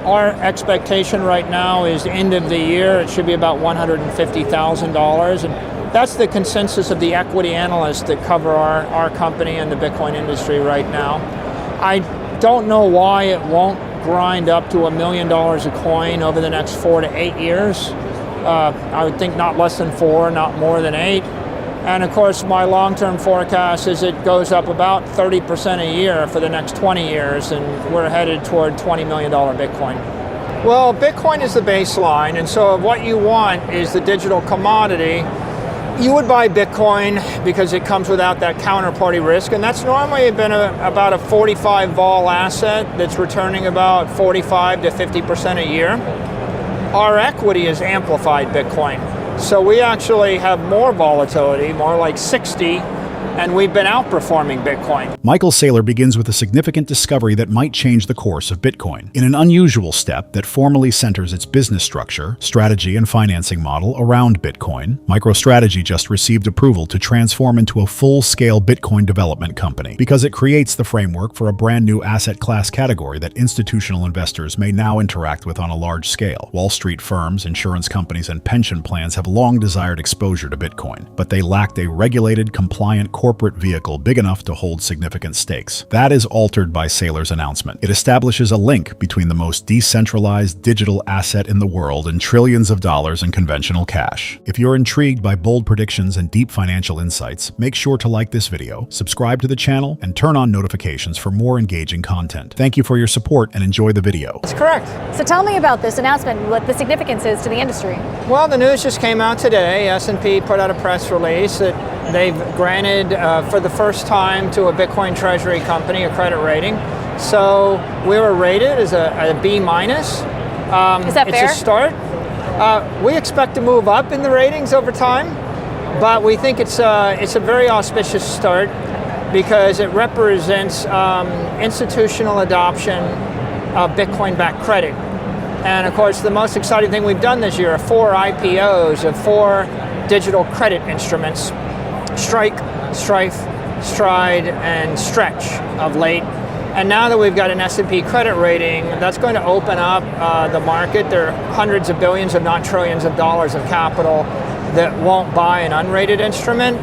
Our expectation right now is end of the year, it should be about $150,000. And that's the consensus of the equity analysts that cover our company and the Bitcoin industry right now. I don't know why it won't grind up to $1 million a coin over the next 4 to 8 years. I would think not less than 4, not more than 8. And of course, my long-term forecast is it goes up about 30% a year for the next 20 years, and we're headed toward $20 million Bitcoin. Well, Bitcoin is the baseline, and so what you want is the digital commodity. You would buy Bitcoin because it comes without that counterparty risk, and that's normally been about a 45 vol asset that's returning about 45 to 50% a year. Our equity is amplified Bitcoin. So we actually have more volatility, more like 60, and we've been outperforming Bitcoin. Michael Saylor begins with a significant discovery that might change the course of Bitcoin. In an unusual step that formally centers its business structure, strategy, and financing model around Bitcoin, MicroStrategy just received approval to transform into a full-scale Bitcoin development company because it creates the framework for a brand new asset class category that institutional investors may now interact with on a large scale. Wall Street firms, insurance companies, and pension plans have long desired exposure to Bitcoin, but they lacked a regulated, compliant corporate vehicle big enough to hold significant stakes. That is altered by Saylor's announcement. It establishes a link between the most decentralized digital asset in the world and trillions of dollars in conventional cash. If you're intrigued by bold predictions and deep financial insights, make sure to like this video, subscribe to the channel, and turn on notifications for more engaging content. Thank you for your support and enjoy the video. That's correct. So tell me about this announcement, what the significance is to the industry. Well, the news just came out today. S&P put out a press release that they've granted, for the first time, to a Bitcoin treasury company a credit rating. So we were rated as a B-. Is that fair? It's a start. We expect to move up in the ratings over time, but we think it's a very auspicious start because it represents institutional adoption of Bitcoin-backed credit. And of course, the most exciting thing we've done this year are 4 IPOs of 4 digital credit instruments: Strike, Strife, Stride, and Stretch of late. And now that we've got an S&P credit rating, that's going to open up the market. There are hundreds of billions, if not trillions of dollars of capital that won't buy an unrated instrument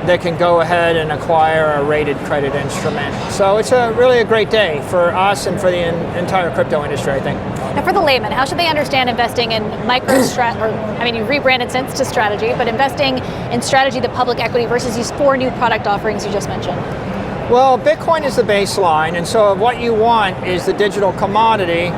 that can go ahead and acquire a rated credit instrument. So it's really a great day for us and for the entire crypto industry, I think. And for the layman, how should they understand investing in MicroStrategy, you've rebranded since to Strategy, but investing in Strategy, the public equity, versus these 4 new product offerings you just mentioned? Well, Bitcoin is the baseline, and so what you want is the digital commodity.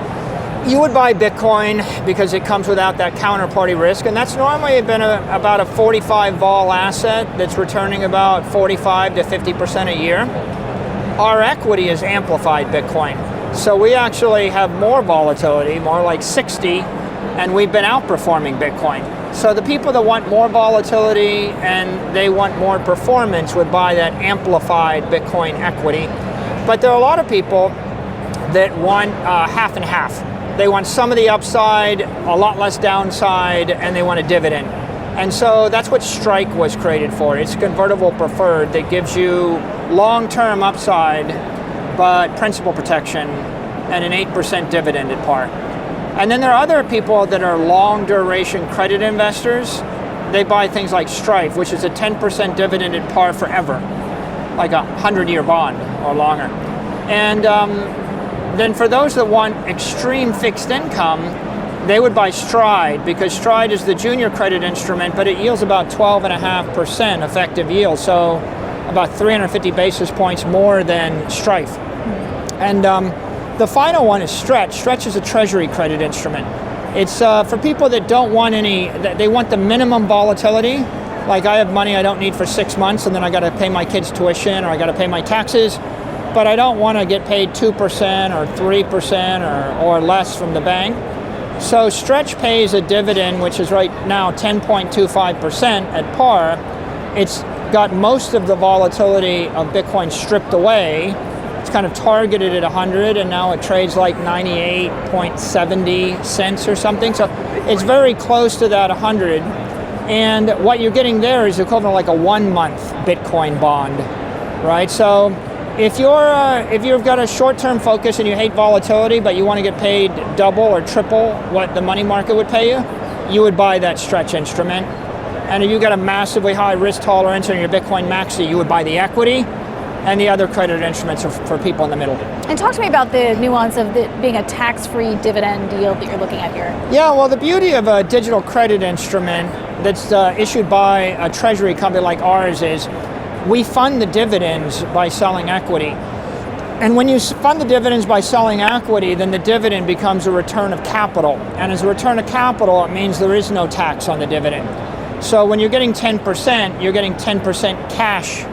You would buy Bitcoin because it comes without that counterparty risk, and that's normally been about a 45 vol asset that's returning about 45 to 50% a year. Our equity is amplified Bitcoin. So we actually have more volatility, more like 60, and we've been outperforming Bitcoin. So the people that want more volatility and they want more performance would buy that amplified Bitcoin equity. But there are a lot of people that want half and half. They want some of the upside, a lot less downside, and they want a dividend. And so that's what Strike was created for. It's convertible preferred that gives you long-term upside, but principal protection and an 8% dividend at par. And then there are other people that are long-duration credit investors. They buy things like Strife, which is a 10% dividend at par forever, like a 100-year bond or longer. And then for those that want extreme fixed income, they would buy Stride, because Stride is the junior credit instrument, but it yields about 12.5% effective yield, so about 350 basis points more than Strife. And the final one is Stretch. Stretch is a treasury credit instrument. It's for people that don't want they want the minimum volatility. Like, I have money I don't need for 6 months, and then I got to pay my kids' tuition, or I got to pay my taxes, but I don't want to get paid 2% or 3% or less from the bank. So Stretch pays a dividend, which is right now 10.25% at par. It's got most of the volatility of Bitcoin stripped away. It's kind of targeted at 100, and now it trades like 98.70 cents or something. So it's very close to that 100. And what you're getting there is equivalent to like a 1-month Bitcoin bond, right? So If you've got a short-term focus and you hate volatility, but you want to get paid double or triple what the money market would pay you, you would buy that stretch instrument. And if you've got a massively high risk tolerance in your Bitcoin Maxi, you would buy the equity, and the other credit instruments are for people in the middle. And talk to me about the nuance of it being a tax-free dividend yield that you're looking at here. Yeah, well, the beauty of a digital credit instrument that's issued by a treasury company like ours is we fund the dividends by selling equity. And when you fund the dividends by selling equity, then the dividend becomes a return of capital. And as a return of capital, it means there is no tax on the dividend. So when you're getting 10%, you're getting 10% cash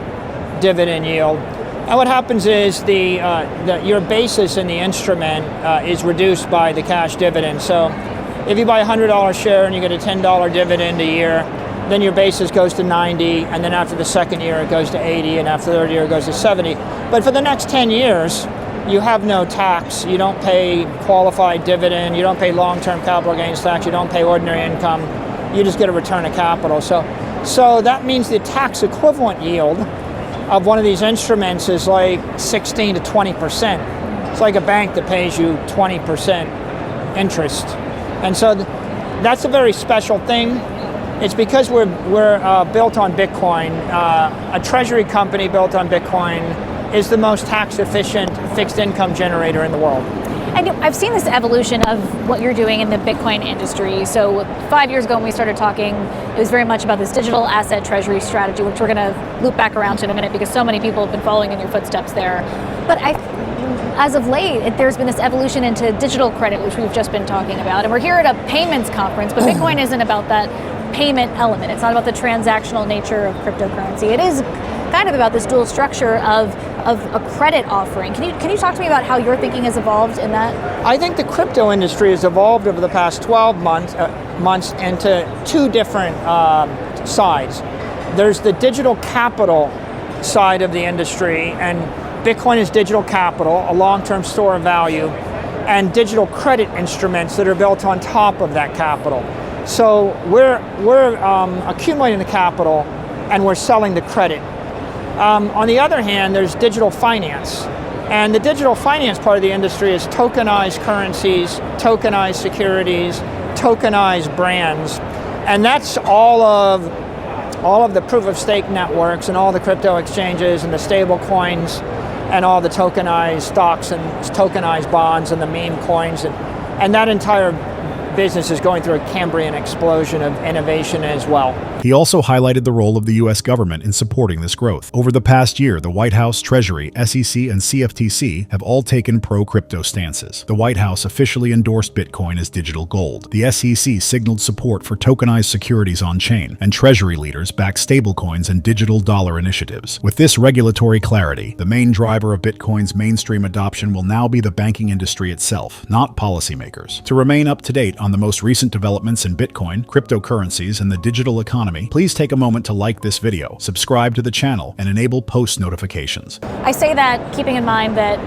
dividend yield. And what happens is your basis in the instrument is reduced by the cash dividend. So if you buy a $100 share and you get a $10 dividend a year, then your basis goes to 90, and then after the second year it goes to 80, and after the third year it goes to 70. But for the next 10 years, you have no tax. You don't pay qualified dividend, you don't pay long-term capital gains tax, you don't pay ordinary income, you just get a return of capital. So that means the tax equivalent yield of one of these instruments is like 16 to 20%. It's like a bank that pays you 20% interest. And so that's a very special thing. It's because we're built on Bitcoin. A treasury company built on Bitcoin is the most tax efficient fixed income generator in the world. And I've seen this evolution of what you're doing in the Bitcoin industry. So 5 years ago when we started talking, it was very much about this digital asset treasury strategy, which we're going to loop back around to in a minute because so many people have been following in your footsteps there. But as of late, there's been this evolution into digital credit, which we've just been talking about. And we're here at a payments conference, but Bitcoin isn't about that payment element. It's not about the transactional nature of cryptocurrency. It is kind of about this dual structure of a credit offering. Can you talk to me about how your thinking has evolved in that? I think the crypto industry has evolved over the past 12 months into two different sides. There's the digital capital side of the industry, and Bitcoin is digital capital, a long-term store of value, and digital credit instruments that are built on top of that capital. So we're accumulating the capital and we're selling the credit. On the other hand, there's digital finance. And the digital finance part of the industry is tokenized currencies, tokenized securities, tokenized brands. And that's all of the proof of stake networks and all the crypto exchanges and the stable coins and all the tokenized stocks and tokenized bonds and the meme coins. And that entire business is going through a Cambrian explosion of innovation as well. He also highlighted the role of the U.S. government in supporting this growth. Over the past year, the White House, Treasury, SEC, and CFTC have all taken pro-crypto stances. The White House officially endorsed Bitcoin as digital gold. The SEC signaled support for tokenized securities on-chain, and Treasury leaders backed stablecoins and digital dollar initiatives. With this regulatory clarity, the main driver of Bitcoin's mainstream adoption will now be the banking industry itself, not policymakers. To remain up to date on the most recent developments in Bitcoin, cryptocurrencies, and the digital economy, please take a moment to like this video, subscribe to the channel, and enable post notifications. I say that keeping in mind that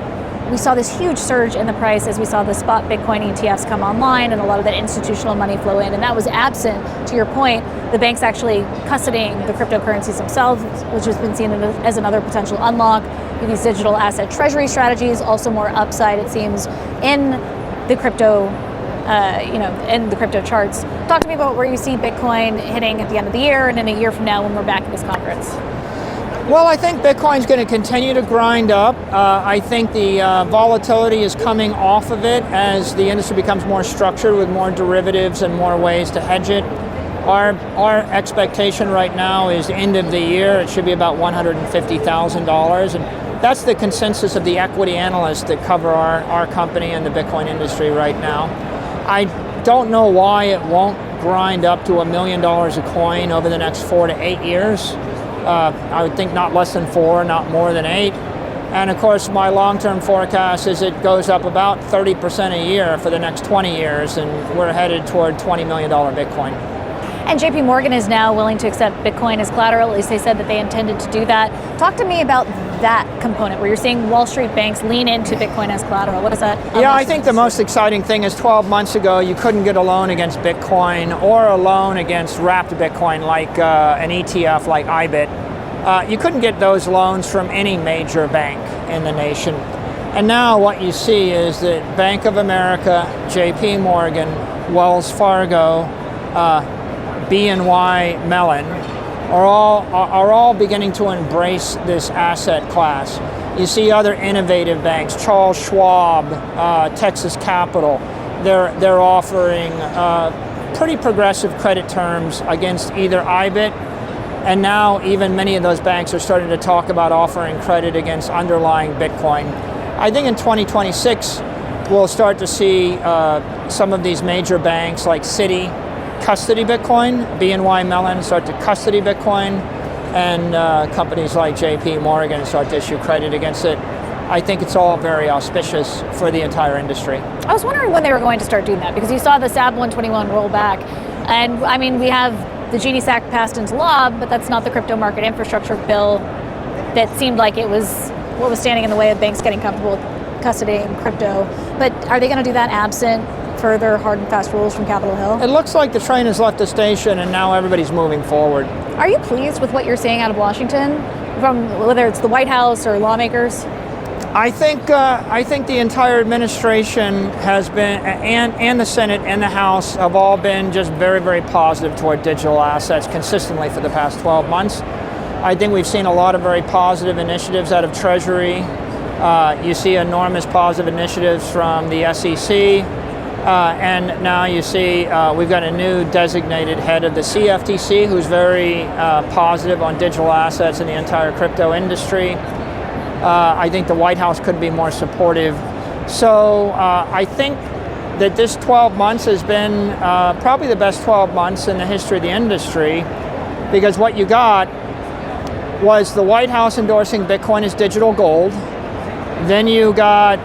we saw this huge surge in the price as we saw the spot Bitcoin ETFs come online and a lot of that institutional money flow in, and that was absent, to your point, the banks actually custodying the cryptocurrencies themselves, which has been seen as another potential unlock. These digital asset treasury strategies, also more upside, it seems, in the crypto in the crypto charts. Talk to me about where you see Bitcoin hitting at the end of the year and in a year from now when we're back at this conference. Well, I think Bitcoin's going to continue to grind up. I think the volatility is coming off of it as the industry becomes more structured with more derivatives and more ways to hedge it. Our expectation right now is end of the year, it should be about $150,000. And that's the consensus of the equity analysts that cover our company and the Bitcoin industry right now. I don't know why it won't grind up to $1 million a coin over the next 4 to 8 years. I would think not less than 4, not more than 8. And of course, my long-term forecast is it goes up about 30% a year for the next 20 years, and we're headed toward $20 million Bitcoin. And JP Morgan is now willing to accept Bitcoin as collateral. At least they said that they intended to do that. Talk to me about that component where you're seeing Wall Street banks lean into Bitcoin as collateral. What is that? Yeah, I think the most exciting thing is 12 months ago, you couldn't get a loan against Bitcoin or a loan against wrapped Bitcoin like an ETF like IBIT. You couldn't get those loans from any major bank. in the nation. And now what you see is that Bank of America, JP Morgan, Wells Fargo, BNY Mellon are all beginning to embrace this asset class. You see other innovative banks, Charles Schwab, Texas Capital, they're offering pretty progressive credit terms against either IBIT, and now even many of those banks are starting to talk about offering credit against underlying Bitcoin. I think in 2026, we'll start to see some of these major banks like Citi custody Bitcoin, BNY Mellon start to custody Bitcoin, and companies like JP Morgan start to issue credit against it. I think it's all very auspicious for the entire industry. I was wondering when they were going to start doing that, because you saw the SAB 121 roll back. And I mean, we have the Genius Act passed into law, but that's not the crypto market infrastructure bill that seemed like it was what was standing in the way of banks getting comfortable with custodying crypto. But are they going to do that absent further hard and fast rules from Capitol Hill? It looks like the train has left the station and now everybody's moving forward. Are you pleased with what you're seeing out of Washington, from whether it's the White House or lawmakers? I think the entire administration has been, and the Senate and the House have all been just very, very positive toward digital assets consistently for the past 12 months. I think we've seen a lot of very positive initiatives out of Treasury. You see enormous positive initiatives from the SEC. And now you see we've got a new designated head of the CFTC who's very positive on digital assets in the entire crypto industry. I think the White House could be more supportive. So I think that this 12 months has been probably the best 12 months in the history of the industry, because what you got was the White House endorsing Bitcoin as digital gold. Then you got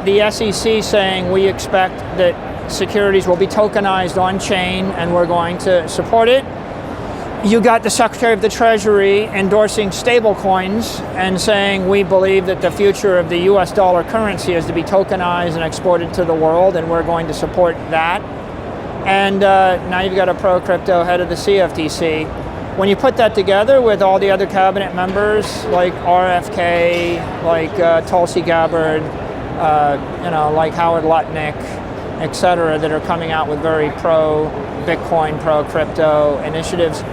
the SEC saying we expect that securities will be tokenized on-chain and we're going to support it. You got the Secretary of the Treasury endorsing stablecoins and saying we believe that the future of the US dollar currency is to be tokenized and exported to the world, and we're going to support that. And now you've got a pro-crypto head of the CFTC. When you put that together with all the other cabinet members like RFK, like Tulsi Gabbard, like Howard Lutnick, et cetera, that are coming out with very pro-Bitcoin, pro-crypto initiatives,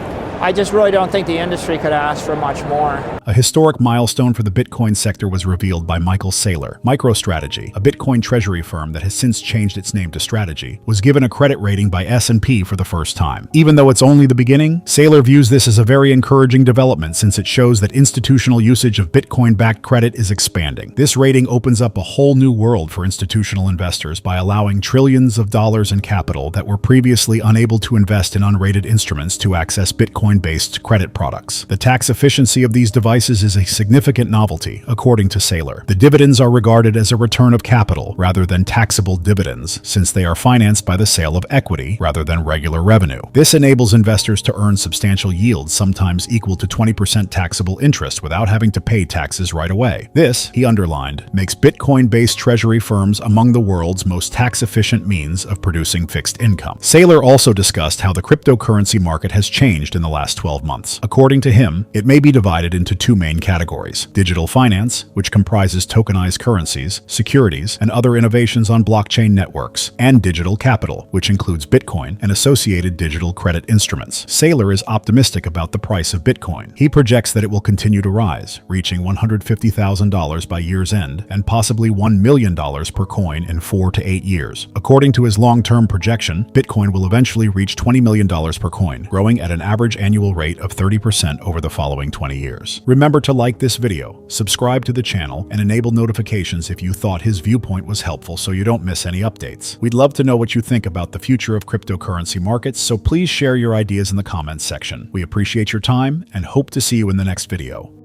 I just really don't think the industry could ask for much more. A historic milestone for the Bitcoin sector was revealed by Michael Saylor. MicroStrategy, a Bitcoin treasury firm that has since changed its name to Strategy, was given a credit rating by S&P for the first time. Even though it's only the beginning, Saylor views this as a very encouraging development, since it shows that institutional usage of Bitcoin-backed credit is expanding. This rating opens up a whole new world for institutional investors by allowing trillions of dollars in capital that were previously unable to invest in unrated instruments to access Bitcoin-based credit products. The tax efficiency of these devices is a significant novelty, according to Saylor. The dividends are regarded as a return of capital rather than taxable dividends, since they are financed by the sale of equity rather than regular revenue. This enables investors to earn substantial yields, sometimes equal to 20% taxable interest, without having to pay taxes right away. This, he underlined, makes Bitcoin-based treasury firms among the world's most tax-efficient means of producing fixed income. Saylor also discussed how the cryptocurrency market has changed in the last 12 months. According to him, it may be divided into two main categories: digital finance, which comprises tokenized currencies, securities, and other innovations on blockchain networks, and digital capital, which includes Bitcoin and associated digital credit instruments. Saylor is optimistic about the price of Bitcoin. He projects that it will continue to rise, reaching $150,000 by year's end and possibly $1 million per coin in 4 to 8 years. According to his long-term projection, Bitcoin will eventually reach $20 million per coin, growing at an average annual rate of 30% over the following 20 years. Remember to like this video, subscribe to the channel, and enable notifications if you thought his viewpoint was helpful so you don't miss any updates. We'd love to know what you think about the future of cryptocurrency markets, so please share your ideas in the comments section. We appreciate your time and hope to see you in the next video.